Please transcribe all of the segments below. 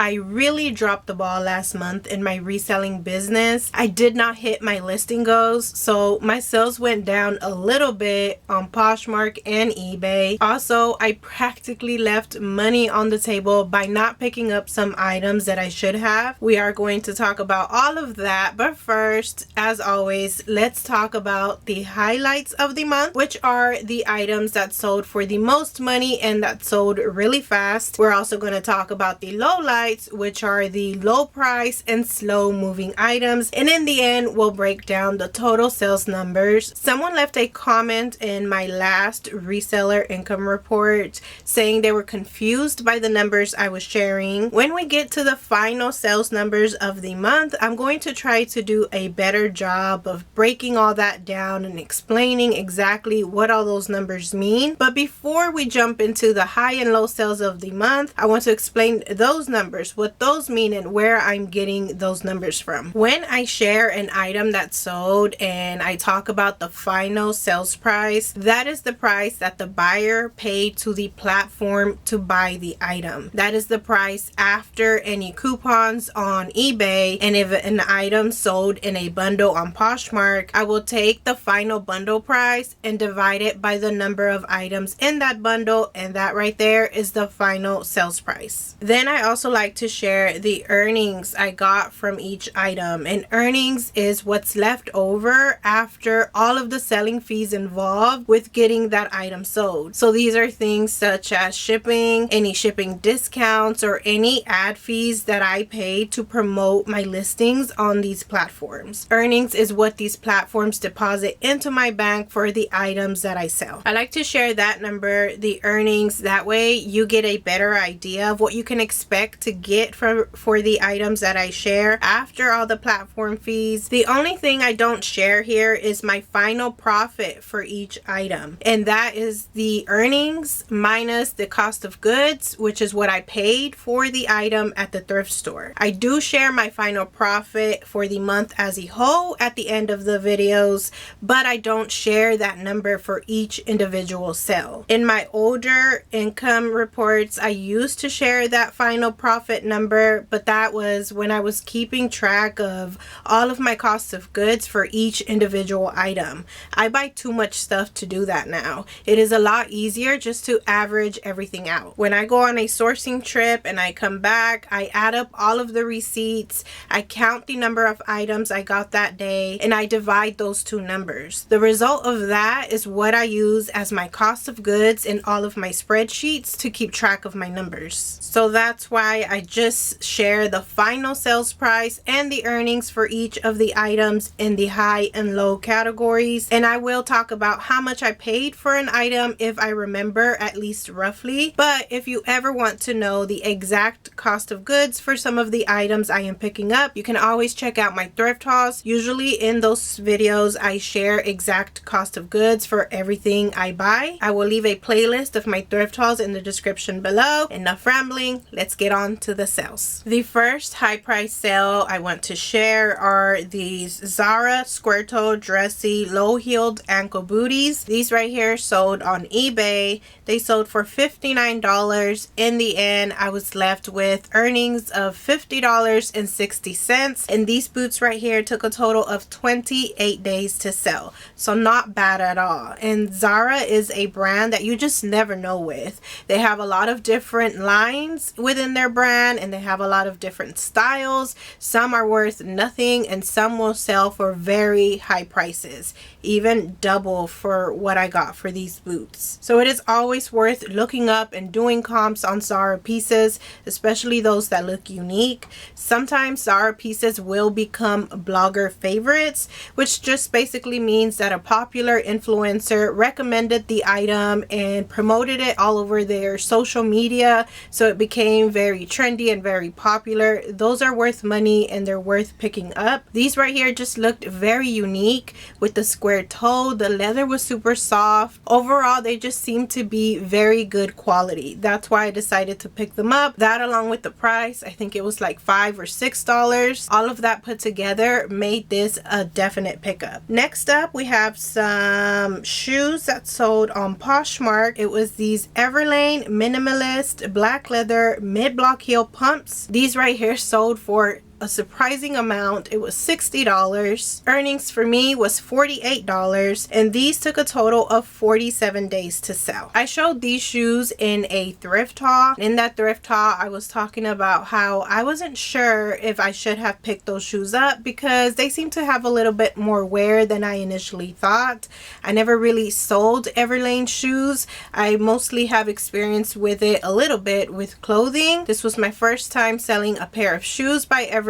I really dropped the ball last month in my reselling business. I did not hit my listing goals, so my sales went down a little bit on Poshmark and eBay. Also, I practically left money on the table by not picking up some items that I should have. We are going to talk about all of that, but first, as always, let's talk about the highlights of the month, which are the items that sold for the most money and that sold really fast. We're also going to talk about the lowlights, which are the low price and slow moving items, and in the end we'll break down the total sales numbers. Someone left a comment in my last reseller income report saying they were confused by the numbers I was sharing. When we get to the final sales numbers of the month, I'm going to try to do a better job of breaking all that down and explaining exactly what all those numbers mean. But before we jump into the high and low sales of the month, I want to explain those numbers, what those mean, and where I'm getting those numbers from. When I share an item that sold and I talk about the final sales price, that is the price that the buyer paid to the platform to buy the item. That is the price after any coupons on eBay, and if an item sold in a bundle on Poshmark, I will take the final bundle price and divide it by the number of items in that bundle, and that right there is the final sales price. Then I also like to share the earnings I got from each item, and earnings is what's left over after all of the selling fees involved with getting that item sold. So these are things such as shipping, any shipping discounts, or any ad fees that I pay to promote my listings on these platforms. Earnings is what these platforms deposit into my bank for the items that I sell. I like to share that number, the earnings, that way you get a better idea of what you can expect to get for the items that I share after all the platform fees. The only thing I don't share here is my final profit for each item, and that is the earnings minus the cost of goods, which is what I paid for the item at the thrift store. I do share my final profit for the month as a whole at the end of the videos, but I don't share that number for each individual sale. In my older income reports, I used to share that final profit number, but that was when I was keeping track of all of my costs of goods for each individual item. I buy too much stuff to do that now. It is a lot easier just to average everything out. When I go on a sourcing trip and I come back, I add up all of the receipts, I count the number of items I got that day, and I divide those two numbers. The result of that is what I use as my cost of goods in all of my spreadsheets to keep track of my numbers. So that's why I just share the final sales price and the earnings for each of the items in the high and low categories. And I will talk about how much I paid for an item if I remember, at least roughly. But if you ever want to know the exact cost of goods for some of the items I am picking up, you can always check out my thrift hauls. Usually in those videos I share exact cost of goods for everything I buy. I will leave a playlist of my thrift hauls in the description below. Enough rambling, let's get on to the sales. The first high price sale I want to share are these Zara square-toe dressy low-heeled ankle booties. These right here sold on eBay. They sold for $59. In the end, I was left with earnings of $50.60, and these boots right here took a total of 28 days to sell, so not bad at all. And Zara is a brand that you just never know with. They have a lot of different lines within their brand, and they have a lot of different styles. Some are worth nothing and some will sell for very high prices, even double for what I got for these boots. So it is always worth looking up and doing comps on Zara pieces, especially those that look unique. Sometimes Zara pieces will become blogger favorites, which just basically means that a popular influencer recommended the item and promoted it all over their social media, so it became very trendy and very popular. Those are worth money and they're worth picking up. These right here just looked very unique with the square toe. The leather was super soft. Overall, they just seemed to be very good quality. That's why I decided to pick them up. That, along with the price, I think it was like $5 or $6. All of that put together made this a definite pickup. Next up, we have some shoes that sold on Poshmark. It was these Everlane minimalist black leather mid-block heel heel pumps. These right here sold for a surprising amount. It was $60. Earnings for me was $48, and these took a total of 47 days to sell. I showed these shoes in a thrift haul. In that thrift haul, I was talking about how I wasn't sure if I should have picked those shoes up because they seem to have a little bit more wear than I initially thought. I never really sold Everlane shoes. I mostly have experience with it a little bit with clothing. This was my first time selling a pair of shoes by Everlane.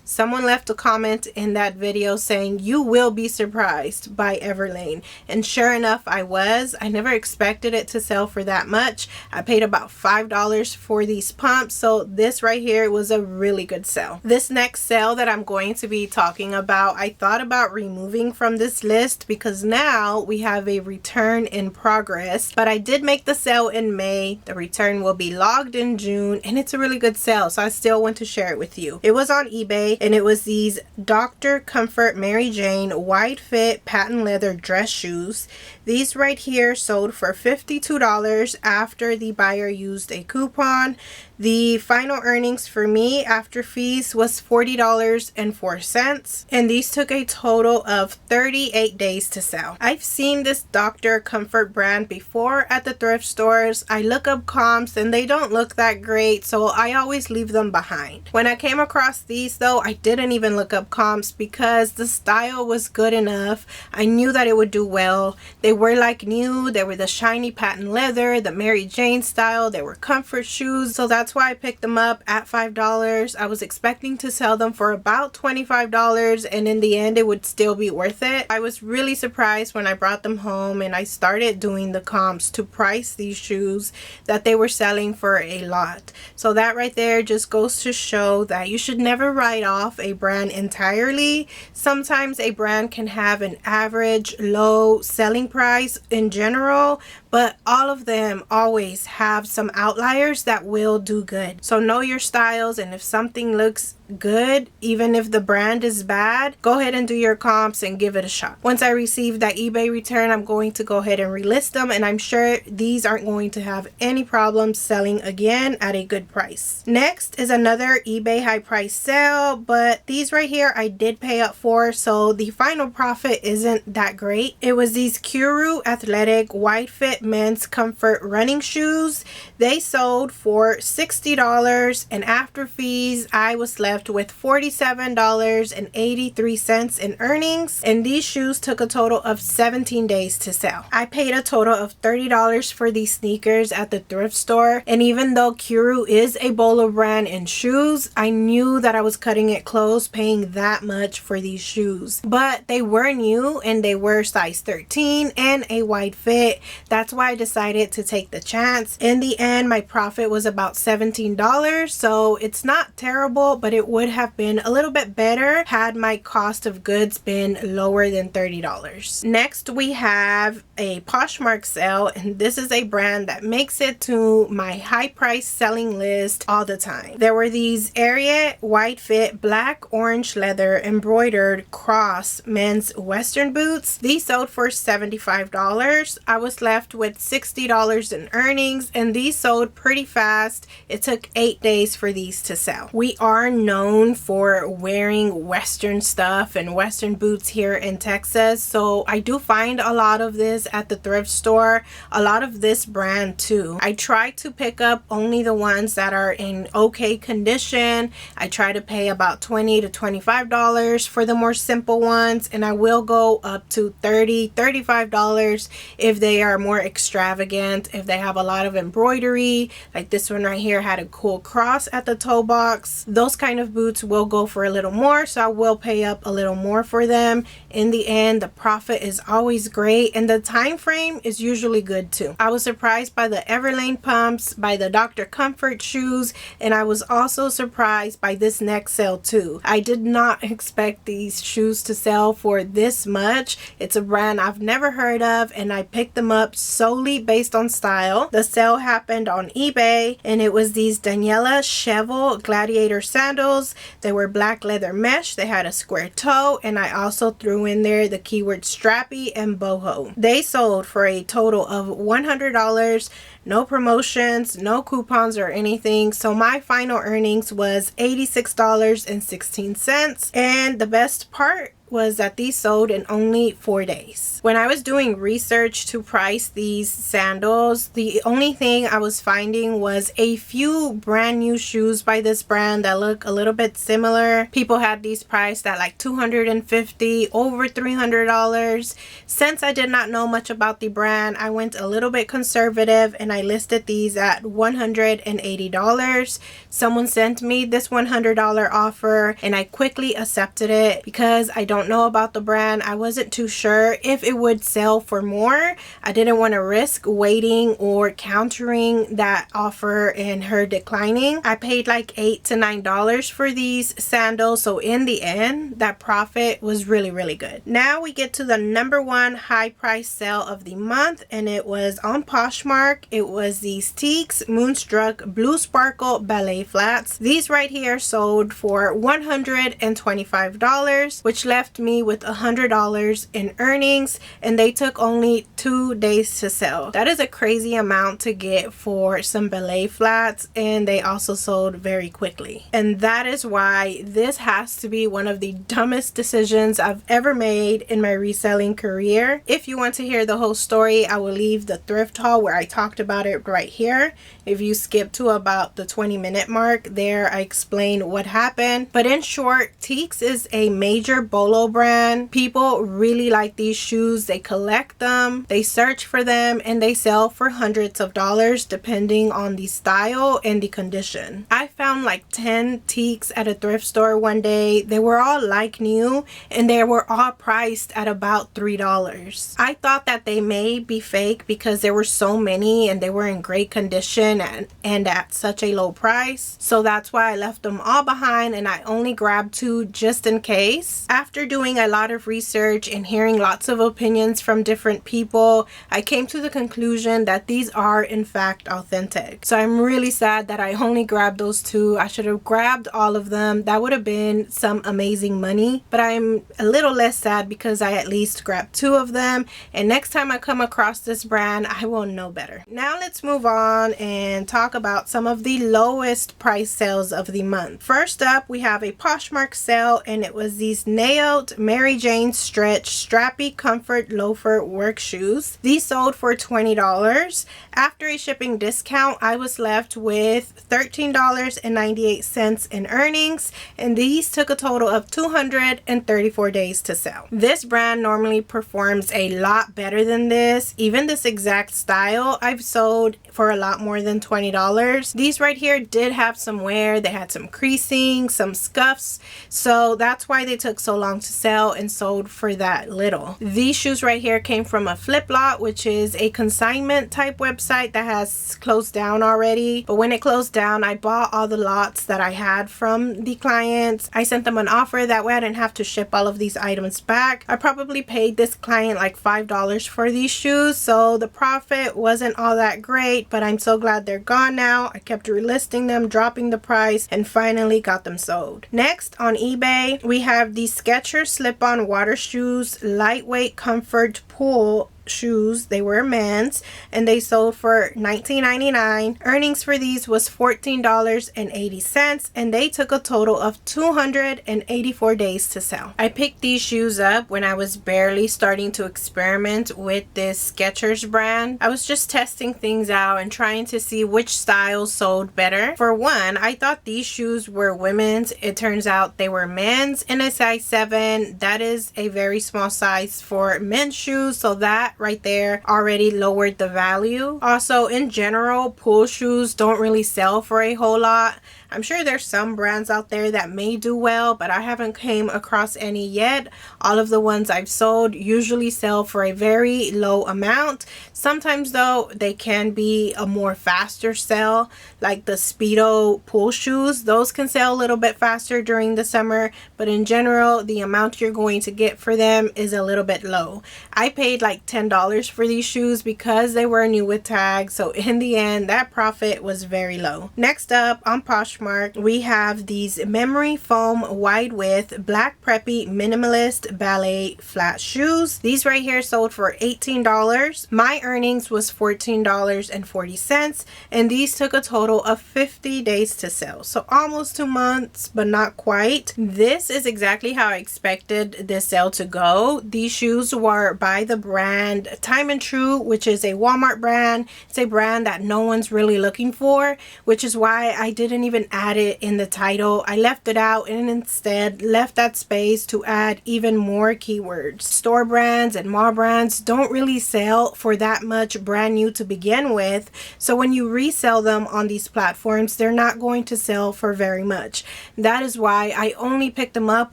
Someone left a comment in that video saying you will be surprised by Everlane, and sure enough I was. I never expected it to sell for that much. I paid about $5 for these pumps, so this right here was a really good sale. This next sale that I'm going to be talking about, I thought about removing from this list because now we have a return in progress, but I did make the sale in May. The return will be logged in June, and it's a really good sale, so I still want to share it with you. It was on eBay, and it was these Dr. Comfort Mary Jane wide fit patent leather dress shoes. These right here sold for $52 after the buyer used a coupon. The final earnings for me after fees was $40.04, and these took a total of 38 days to sell. I've seen this Dr. Comfort brand before at the thrift stores. I look up comps and they don't look that great, so I always leave them behind. When I came across these though, I didn't even look up comps because the style was good enough. I knew that it would do well. They were like new. They were the shiny patent leather, the Mary Jane style. They were comfort shoes, so that's why I picked them up at $5. I was expecting to sell them for about $25, and in the end it would still be worth it. I was really surprised when I brought them home and I started doing the comps to price these shoes that they were selling for a lot. So that right there just goes to show that you should never write off a brand entirely. Sometimes a brand can have an average low selling price in general, but all of them always have some outliers that will do good. So know your styles, and if something looks good, even if the brand is bad, go ahead and do your comps and give it a shot. Once I receive that eBay return, I'm going to go ahead and relist them, and I'm sure these aren't going to have any problems selling again at a good price. Next is another eBay high price sale, but these right here I did pay up for, so the final profit isn't that great. It was these Kuru athletic wide fit men's comfort running shoes. They sold for $60, and after fees I was left with $47.83 in earnings, and these shoes took a total of 17 days to sell. I paid a total of $30 for these sneakers at the thrift store, and even though Kuru is a Bolo brand in shoes, I knew that I was cutting it close paying that much for these shoes. But they were new and they were size 13 and a wide fit. That's why I decided to take the chance. In the end, my profit was about $17, so it's not terrible, but it would have been a little bit better had my cost of goods been lower than $30. Next, we have a Poshmark sale, and this is a brand that makes it to my high price selling list all the time. There were these Ariat wide fit black orange leather embroidered cross men's western boots. These sold for $75. I was left with $60 in earnings, and these sold pretty fast. It took 8 days for these to sell. We are known for wearing western stuff and western boots here in Texas, so I do find a lot of this at the thrift store, a lot of this brand too. I try to pick up only the ones that are in okay condition. I try to pay about $20 to $25 for the more simple ones, and I will go up to $30, $35 if they are more extravagant, if they have a lot of embroidery, like this one right here had a cool cross at the toe box. Those kind of boots will go for a little more, so I will pay up a little more for them. In the end, the profit is always great, and the time frame is usually good too. I was surprised by the Everlane pumps, by the Dr. Comfort shoes, and I was also surprised by this next sale too. I did not expect these shoes to sell for this much. It's a brand I've never heard of, and I picked them up so solely based on style. The sale happened on eBay, and it was these Daniela Cheval Gladiator sandals. They were black leather mesh. They had a square toe, and I also threw in there the keyword strappy and boho. They sold for a total of $100. No promotions, no coupons or anything. So my final earnings was $86.16. And the best part was that these sold in only 4 days. When I was doing research to price these sandals, the only thing I was finding was a few brand new shoes by this brand that look a little bit similar. People had these priced at like $250, over $300. Since I did not know much about the brand, I went a little bit conservative and I listed these at $180. Someone sent me this $100 offer and I quickly accepted it because I don't know about the brand. I wasn't too sure if it would sell for more. I didn't want to risk waiting or countering that offer and her declining. I paid like $8 to $9 for these sandals, so in the end that profit was really good. Now we get to the number one high price sale of the month, and it was on Poshmark. It was these Teaks Moonstruck Blue Sparkle Ballet Flats. These right here sold for $125, which left me with $100 in earnings, and they took only 2 days to sell. That is a crazy amount to get for some ballet flats, and they also sold very quickly. And that is why this has to be one of the dumbest decisions I've ever made in my reselling career. If you want to hear the whole story, I will leave the thrift haul where I talked about it right here. If you skip to about the 20-minute mark, there I explain what happened. But in short, Teaks is a major Bolo brand. People really like these shoes. They collect them, they search for them, and they sell for hundreds of dollars depending on the style and the condition. I found like 10 Teaks at a thrift store one day. They were all like new and they were all priced at about $3. I thought that they may be fake because there were so many and they were in great condition and at such a low price. So that's why I left them all behind and I only grabbed 2 just in case. After doing a lot of research and hearing lots of opinions from different people, I came to the conclusion that these are in fact authentic. So I'm really sad that I only grabbed those 2. I should have grabbed all of them. That would have been some amazing money, but I'm a little less sad because I at least grabbed 2 of them, and next time I come across this brand I will know better. Now let's move on and talk about some of the lowest price sales of the month. First up, we have a Poshmark sale, and it was these nailed Mary Jane stretch strappy comfort loafer work shoes. These sold for $20. After a shipping discount, I was left with $13.98 in earnings, and these took a total of 234 days to sell. This brand normally performs a lot better than this. Even this exact style I've sold for a lot more than $20. These right here did have some wear. They had some creasing, some scuffs, so that's why they took so long to sell and sold for that little. These shoes right here came from a Flip Lot, which is a consignment type website that has closed down already. But when it closed down, I bought all the lots that I had from the clients. I sent them an offer, that way I didn't have to ship all of these items back. I probably paid this client like $5 for these shoes, so the profit wasn't all that great, but I'm so glad they're gone now. I kept relisting them, dropping the price, and finally got them sold. Next, on eBay, we have the Skechers slip-on water shoes, lightweight comfort pool shoes. They were men's and they sold for $19.99. Earnings for these was $14.80, and they took a total of 284 days to sell. I picked these shoes up when I was barely starting to experiment with this Skechers brand. I was just testing things out and trying to see which styles sold better. For one, I thought these shoes were women's. It turns out they were men's in a size 7. That is a very small size for men's shoes, so that right there already lowered the value. Also, in general, pool shoes don't really sell for a whole lot. I'm sure there's some brands out there that may do well, but I haven't came across any yet. All of the ones I've sold usually sell for a very low amount. Sometimes though, they can be a more faster sell, like the Speedo pool shoes. Those can sell a little bit faster during the summer, but in general, the amount you're going to get for them is a little bit low. I paid like $10 for these shoes because they were new with tags, so in the end, that profit was very low. Next up on Poshmark, we have these memory foam wide width black preppy minimalist ballet flat shoes. These right here sold for $18. My earnings was $14.40, and these took a total of 50 days to sell, so almost 2 months, but not quite. This is exactly how I expected this sale to go. These shoes were by the brand Time and True, which is a Walmart brand. It's a brand that no one's really looking for, which is why I didn't even add it in the title. I left it out and instead left that space to add even more keywords. Store brands and mall brands don't really sell for that much brand new to begin with, so when you resell them on these platforms, they're not going to sell for very much. That is why I only pick them up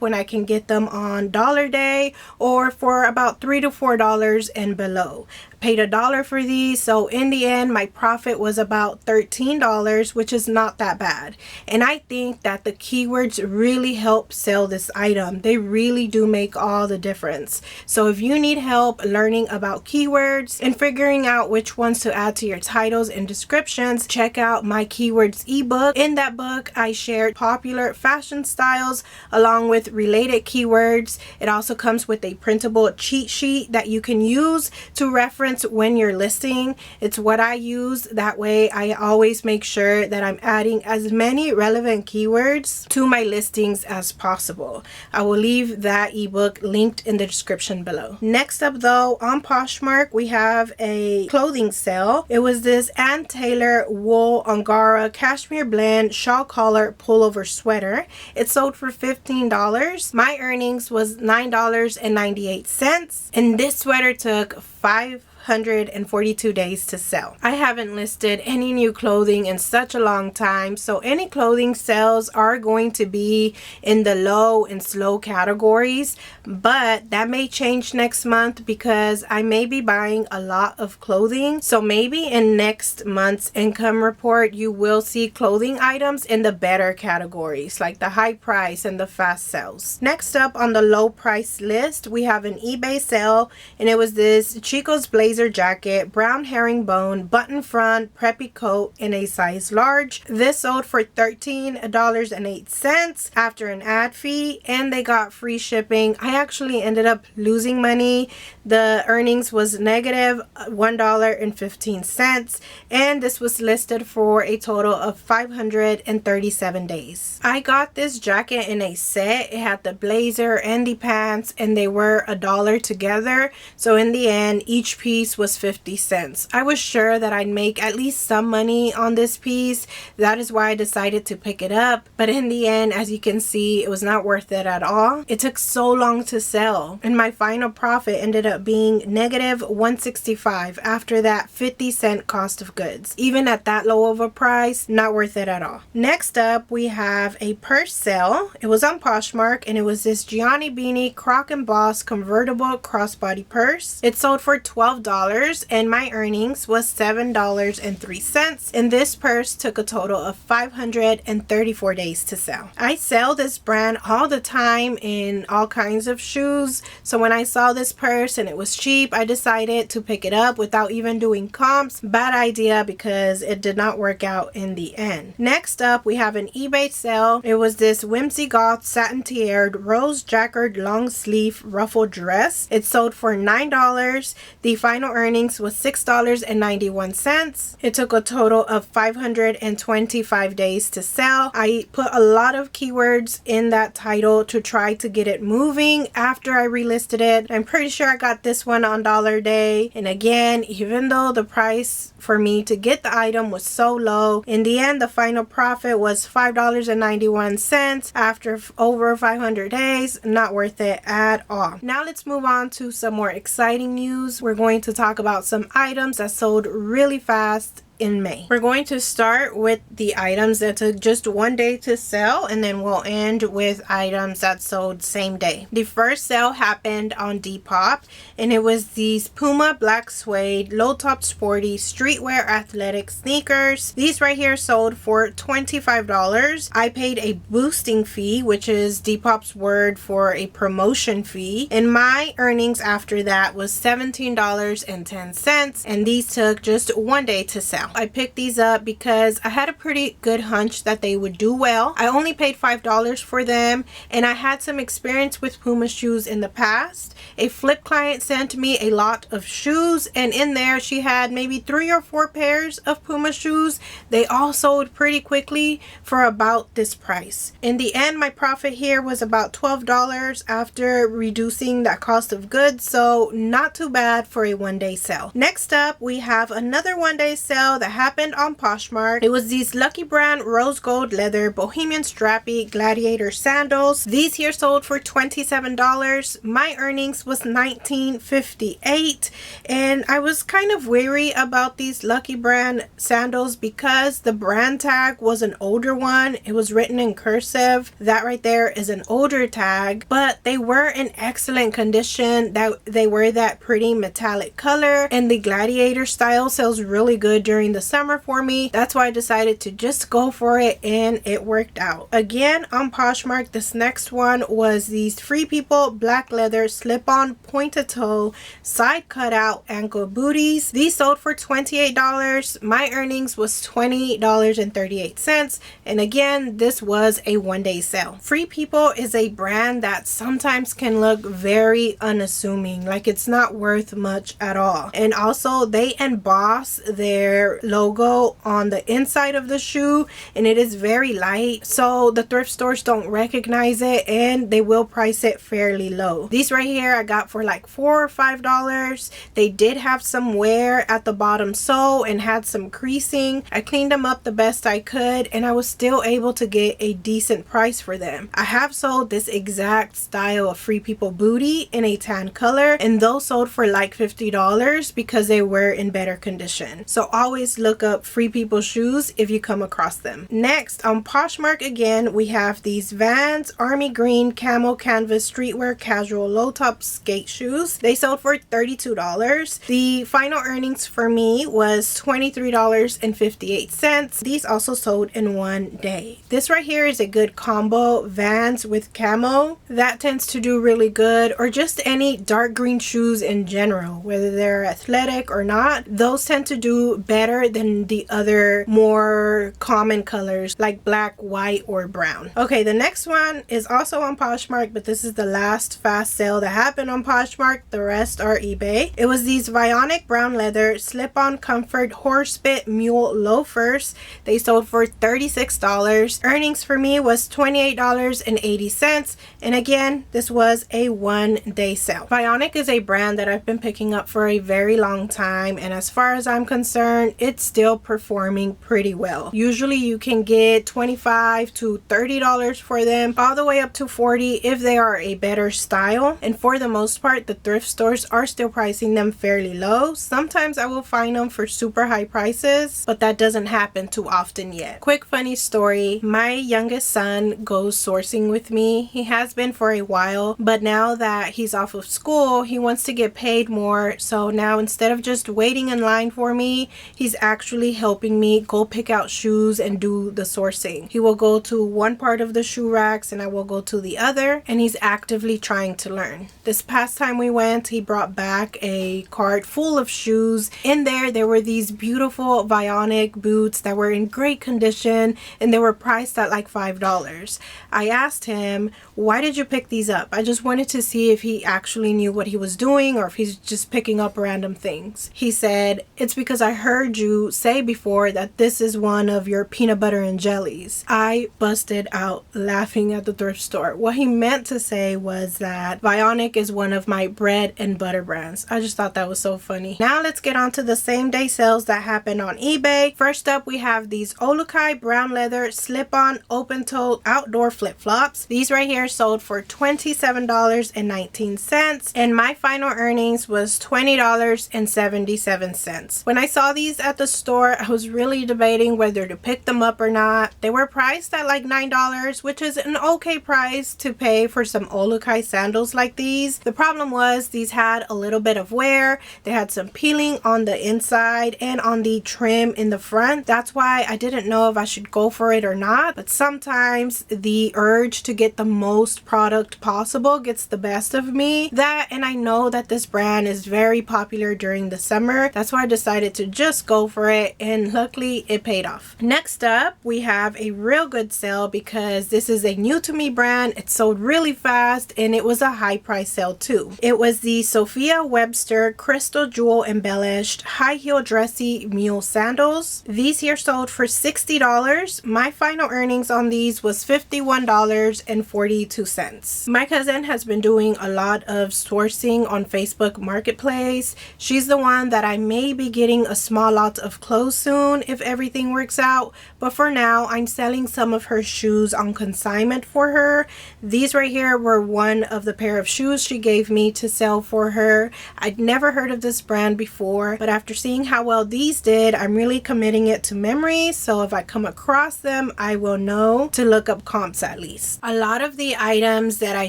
when I can get them on Dollar Day or for about $3 to $4 and below. Paid $1 for these, so in the end my profit was about $13, which is not that bad. And I think that the keywords really help sell this item. They really do make all the difference. So if you need help learning about keywords and figuring out which ones to add to your titles and descriptions, check out my keywords ebook. In that book I shared popular fashion styles along with related keywords. It also comes with a printable cheat sheet that you can use to reference when you're listing. It's what I use. That way I always make sure that I'm adding as many relevant keywords to my listings as possible. I will leave that ebook linked in the description below. Next up though, on Poshmark we have a clothing sale. It was this Ann Taylor wool Angara cashmere blend shawl collar pullover sweater. It sold for $15. My earnings was $9.98, and this sweater took 542 days to sell. I haven't listed any new clothing in such a long time, so any clothing sales are going to be in the low and slow categories, but that may change next month because I may be buying a lot of clothing. So maybe in next month's income report you will see clothing items in the better categories like the high price and the fast sales. Next up on the low price list, we have an eBay sale, and it was this Chico's blazer jacket, brown herringbone, button front, preppy coat in a size large. This sold for $13.08 after an ad fee, and they got free shipping. I actually ended up losing money. The earnings was negative $1.15, and this was listed for a total of 537 days. I got this jacket in a set. It had the blazer and the pants, and they were $1 together. So in the end, each piece was 50 cents. I was sure that I'd make at least some money on this piece. That is why I decided to pick it up. But in the end, as you can see, it was not worth it at all. It took so long to sell, and my final profit ended up being negative $1.65 after that 50-cent cost of goods. Even at that low of a price, not worth it at all. Next up, we have a purse sale. It was on Poshmark, and it was this Gianni Beanie Croc and Boss convertible crossbody purse. It sold for $12, and my earnings was $7.03, and this purse took a total of 534 days to sell. I sell this brand all the time in all kinds of shoes, so when I saw this purse and it was cheap, I decided to pick it up without even doing comps. Bad idea because it did not work out in the end. Next up, we have an eBay sale. It was this Whimsy Goth satin tiered rose jacquard long sleeve ruffled dress. It sold for $9. The final earnings was $6.91. It took a total of 525 days to sell. I put a lot of keywords in that title to try to get it moving after I relisted it. I'm pretty sure I got this one on Dollar Day, and again, even though the price for me to get the item was so low, in the end the final profit was $5.91 after over 500 days. Not worth it at all. Now let's move on to some more exciting news. We're going to talk about some items that sold really fast in May. We're going to start with the items that took just one day to sell, and then we'll end with items that sold same day. The first sale happened on Depop, and it was these Puma black suede low top sporty streetwear athletic sneakers. These right here sold for $25. I paid a boosting fee, which is Depop's word for a promotion fee, and my earnings after that was $17.10, and these took just one day to sell. I picked these up because I had a pretty good hunch that they would do well. I only paid $5 for them, and I had some experience with Puma shoes in the past. A flip client sent me a lot of shoes, and in there she had maybe 3 or 4 pairs of Puma shoes. They all sold pretty quickly for about this price. In the end, my profit here was about $12 after reducing that cost of goods, so not too bad for a one-day sale. Next up, we have another one-day sale that happened on Poshmark. It was these Lucky Brand rose gold leather bohemian strappy gladiator sandals. These here sold for $27. My earnings was $19.58, and I was kind of wary about these Lucky Brand sandals because the brand tag was an older one. It was written in cursive. That right there is an older tag, but they were in excellent condition. That they were that pretty metallic color, and the gladiator style sells really good during the summer for me. That's why I decided to just go for it, and it worked out. Again, on Poshmark, this next one was these Free People black leather slip-on pointed toe side cutout ankle booties. These sold for $28. My earnings was $20.38, and again, this was a one-day sale. Free People is a brand that sometimes can look very unassuming, like it's not worth much at all. And also, they emboss their logo on the inside of the shoe, and it is very light, so the thrift stores don't recognize it, and they will price it fairly low. These right here I got for like $4 or $5. They did have some wear at the bottom sole and had some creasing. I cleaned them up the best I could, and I was still able to get a decent price for them. I have sold this exact style of Free People booty in a tan color, and those sold for like $50 because they were in better condition. So always look up Free People shoes if you come across them. Next, on Poshmark again, we have these Vans army green camo canvas streetwear casual low top skate shoes. They sold for $32. The final earnings for me was $23.58. These also sold in one day. This right here is a good combo, Vans with camo. That tends to do really good, or just any dark green shoes in general, whether they're athletic or not. Those tend to do better than the other more common colors like black, white, or brown. Okay, the next one is also on Poshmark, but this is the last fast sale that happened on Poshmark. The rest are eBay. It was these Vionic brown leather slip-on comfort horsebit mule loafers. They sold for $36. Earnings for me was $28.80, and again, this was a one-day sale. Vionic is a brand that I've been picking up for a very long time, and as far as I'm concerned, it's still performing pretty well. Usually you can get $25 to $30 for them, all the way up to $40 if they are a better style, and for the most part the thrift stores are still pricing them fairly low. Sometimes I will find them for super high prices, but that doesn't happen too often yet. Quick funny story, my youngest son goes sourcing with me. He has been for a while, but now that he's off of school, he wants to get paid more, so now instead of just waiting in line for me, he's actually helping me go pick out shoes and do the sourcing. He will go to one part of the shoe racks and I will go to the other, and he's actively trying to learn. This past time we went, he brought back a cart full of shoes. In there were these beautiful Vionic boots that were in great condition, and they were priced at like $5. I asked him, why did you pick these up? I just wanted to see if he actually knew what he was doing or if he's just picking up random things. He said, it's because I heard you say before that this is one of your peanut butter and jellies. I busted out laughing at the thrift store. What he meant to say was that Vionic is one of my bread and butter brands. I just thought that was so funny. Now let's get on to the same day sales that happened on eBay. First up, we have these Olukai brown leather slip-on open-toe outdoor flip-flops. These right here sold for $27.19, and my final earnings was $20.77. When I saw these at the store, I was really debating whether to pick them up or not. They were priced at like $9, which is an okay price to pay for some Olukai sandals like these. The problem was these had a little bit of wear. They had some peeling on the inside and on the trim in the front. That's why I didn't know if I should go for it or not. But sometimes the urge to get the most product possible gets the best of me. And I know that this brand is very popular during the summer. That's why I decided to just go for it, and luckily it paid off. Next up, we have a real good sale because this is a new to me brand. It sold really fast and it was a high price sale too. It was the Sophia Webster Crystal Jewel Embellished High Heel Dressy Mule Sandals. These here sold for $60. My final earnings on these was $51.42. My cousin has been doing a lot of sourcing on Facebook Marketplace. She's the one that I may be getting a small lot of clothes soon if everything works out, but for now I'm selling some of her shoes on consignment for her. These right here were one of the pair of shoes she gave me to sell for her. I'd never heard of this brand before, but after seeing how well these did, I'm really committing it to memory, so if I come across them I will know to look up comps at least. A lot of the items that I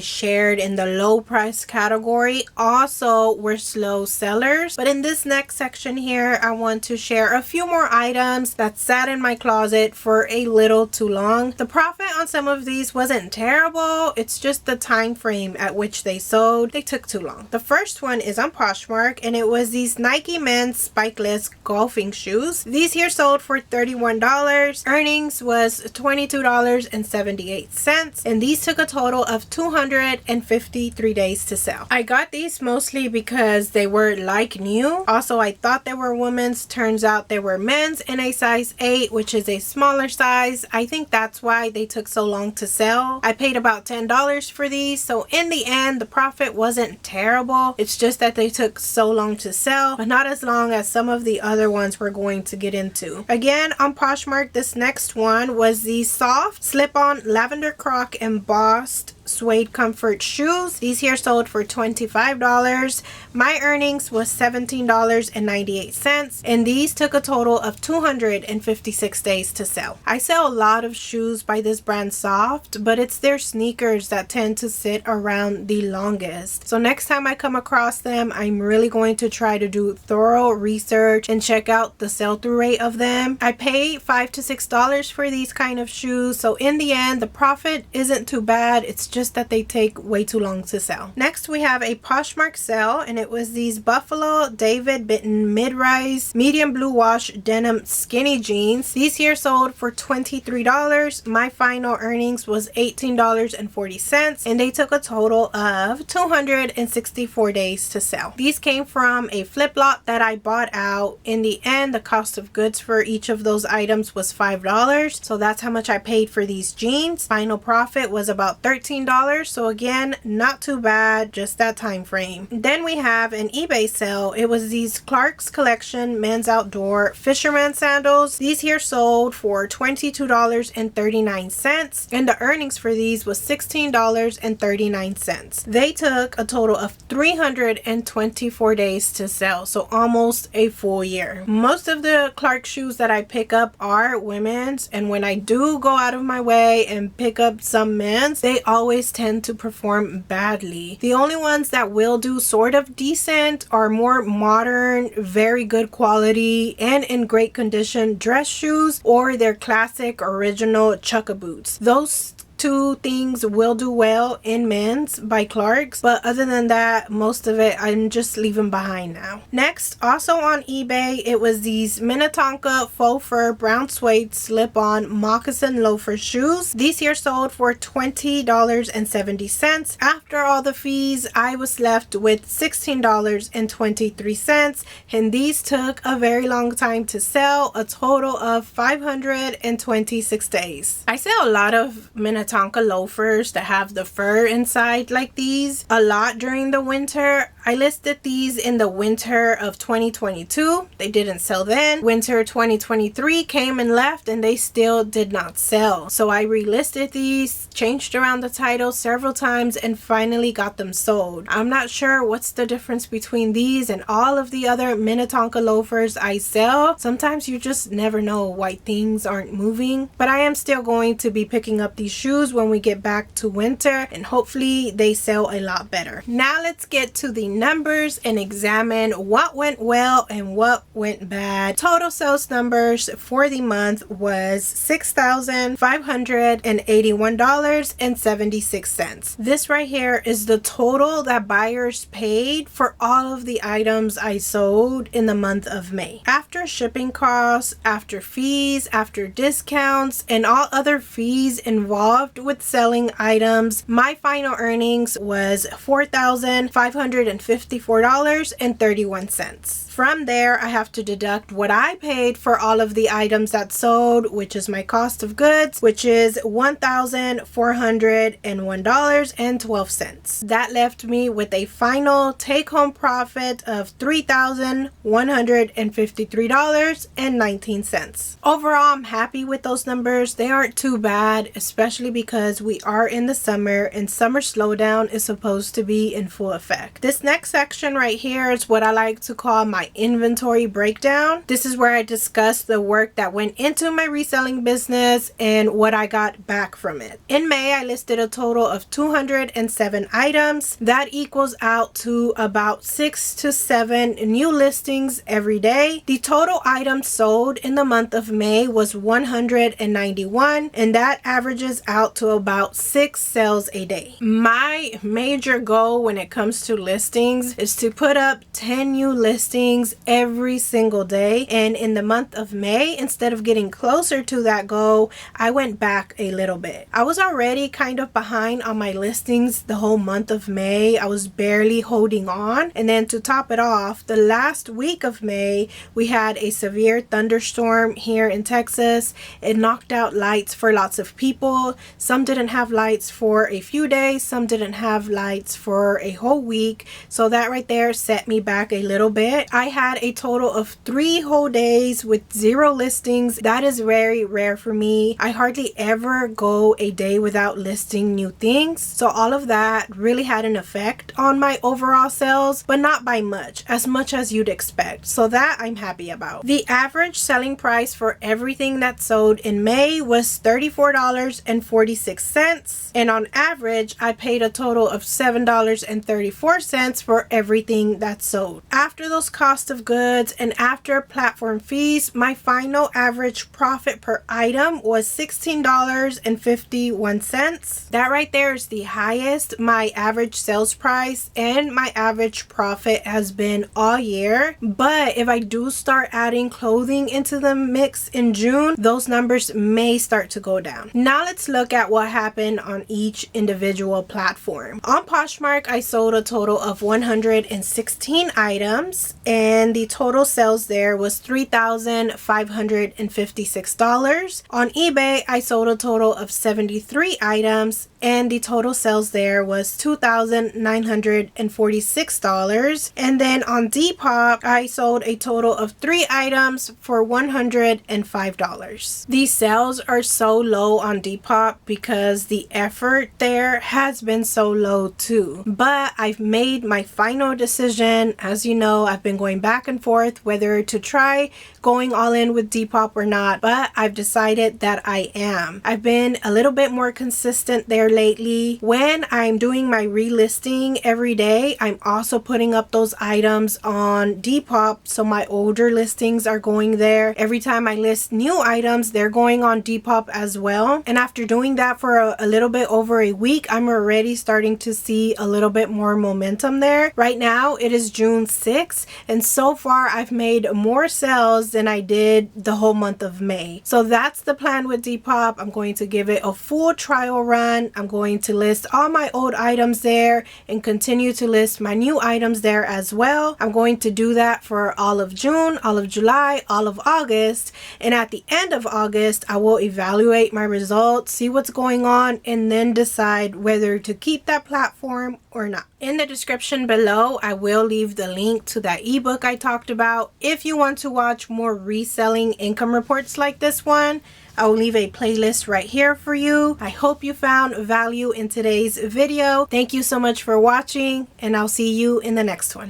shared in the low price category also were slow sellers, but in this next section here I want to share a few more items that sat in my closet for a little too long. The profit on some of these wasn't terrible, it's just the time frame at which they sold. They took too long. The first one is on Poshmark and it was these Nike men's spikeless golfing shoes. These here sold for $31. Earnings was $22.78 and these took a total of 253 days to sell. I got these mostly because they were like new. Also, I thought they were women's. Turns out they were men's in a size 8, which is a smaller size. I think that's why they took so long to sell. I paid about $10 for these, so in the end the profit wasn't terrible. It's just that they took so long to sell, but not as long as some of the other ones we're going to get into. Again, on Poshmark, this next one was the soft slip-on lavender croc embossed suede comfort shoes. These here sold for $25. My earnings was $17.98 and these took a total of 256 days to sell. I sell a lot of shoes by this brand Soft, but it's their sneakers that tend to sit around the longest. So next time I come across them, I'm really going to try to do thorough research and check out the sell-through rate of them. I pay $5 to $6 for these kind of shoes, so in the end the profit isn't too bad. It's just that they take way too long to sell. Next we have a Poshmark sale and it was these Buffalo David Bitten mid-rise medium blue wash denim skinny jeans. These here sold for $23. My final earnings was $18.40 and they took a total of 264 days to sell. These came from a flip lot that I bought out. In the end, the cost of goods for each of those items was $5, so that's how much I paid for these jeans. Final profit was about $13, so again, not too bad, just that time frame. Then we have an eBay sale. It was these Clark's Collection men's outdoor fisherman sandals. These here sold for $22.39 and the earnings for these was $16.39. They took a total of 324 days to sell, so almost a full year. Most of the Clark shoes that I pick up are women's, and when I do go out of my way and pick up some men's, they always tend to perform badly. The only ones that will do sort of decent are more modern, very good quality and in great condition dress shoes or their classic original chukka boots. Those two things will do well in men's by Clark's, but other than that, most of it I'm just leaving behind now. Next, also on eBay, it was these Minnetonka faux fur brown suede slip-on moccasin loafer shoes. These here sold for $20.70. After all the fees, I was left with $16.23 and these took a very long time to sell, a total of 526 days. I sell a lot of Minnetonka Minnetonka loafers that have the fur inside like these a lot during the winter. I listed these in the winter of 2022. They didn't sell then. Winter 2023 came and left and they still did not sell. So I relisted these, changed around the title several times, and finally got them sold. I'm not sure what's the difference between these and all of the other Minnetonka loafers I sell. Sometimes you just never know why things aren't moving. But I am still going to be picking up these shoes when we get back to winter, and hopefully they sell a lot better. Now let's get to the numbers and examine what went well and what went bad. Total sales numbers for the month was $6,581.76. This right here is the total that buyers paid for all of the items I sold in the month of May. After shipping costs, after fees, after discounts, and all other fees involved with selling items, my final earnings was $4,554.31. From there, I have to deduct what I paid for all of the items that sold, which is my cost of goods, which is $1,401.12. That left me with a final take-home profit of $3,153.19. Overall, I'm happy with those numbers. They aren't too bad, especially because we are in the summer and summer slowdown is supposed to be in full effect. This next section right here is what I like to call my inventory breakdown. This is where I discuss the work that went into my reselling business and what I got back from it. In May, I listed a total of 207 items. That equals out to about 6 to 7 new listings every day. The total items sold in the month of May was 191, and that averages out to about 6 sales a day. My major goal when it comes to listings is to put up 10 new listings every single day, and in the month of May, instead of getting closer to that goal, I went back a little bit. I was already kind of behind on my listings the whole month of May. I was barely holding on, and then to top it off, the last week of May we had a severe thunderstorm here in Texas. It knocked out lights for lots of people. Some didn't have lights for a few days, some didn't have lights for a whole week, so that right there set me back a little bit. I had a total of 3 whole days with 0 listings. That is very rare for me. I hardly ever go a day without listing new things, so all of that really had an effect on my overall sales, but not by much as you'd expect, so that I'm happy about. The average selling price for everything that sold in May was $34.46, and on average I paid a total of $7.34 for everything that sold. After those cost of goods and after platform fees, my final average profit per item was $16.51. That right there is the highest my average sales price and my average profit has been all year. But if I do start adding clothing into the mix in June, those numbers may start to go down. Now let's look at what happened on each individual platform. On Poshmark, I sold a total of 116 items, and the total sales there was $3,556. On eBay, I sold a total of 73 items, and the total sales there was $2,946. And then on Depop, I sold a total of 3 items for $105. These sales are so low on Depop because the effort there has been so low too. But I've made my final decision. As you know, I've been going back and forth whether to try going all in with Depop or not, but I've decided that I am. I've been a little bit more consistent there lately. When I'm doing my relisting every day, I'm also putting up those items on Depop, so my older listings are going there. Every time I list new items, they're going on Depop as well. And after doing that for a little bit over a week, I'm already starting to see a little bit more momentum there. Right now, it is June 6th, and so far I've made more sales sales than I did the whole month of May. So that's the plan with Depop. I'm going to give it a full trial run. I'm going to list all my old items there and continue to list my new items there as well. I'm going to do that for all of June, all of July, all of August, and at the end of August I will evaluate my results, see what's going on, and then decide whether to keep that platform or not. In the description below I will leave the link to that ebook I talked about. If you want to watch more reselling income reports like this one, I will leave a playlist right here for you. I hope you found value in today's video. Thank you so much for watching, and I'll see you in the next one.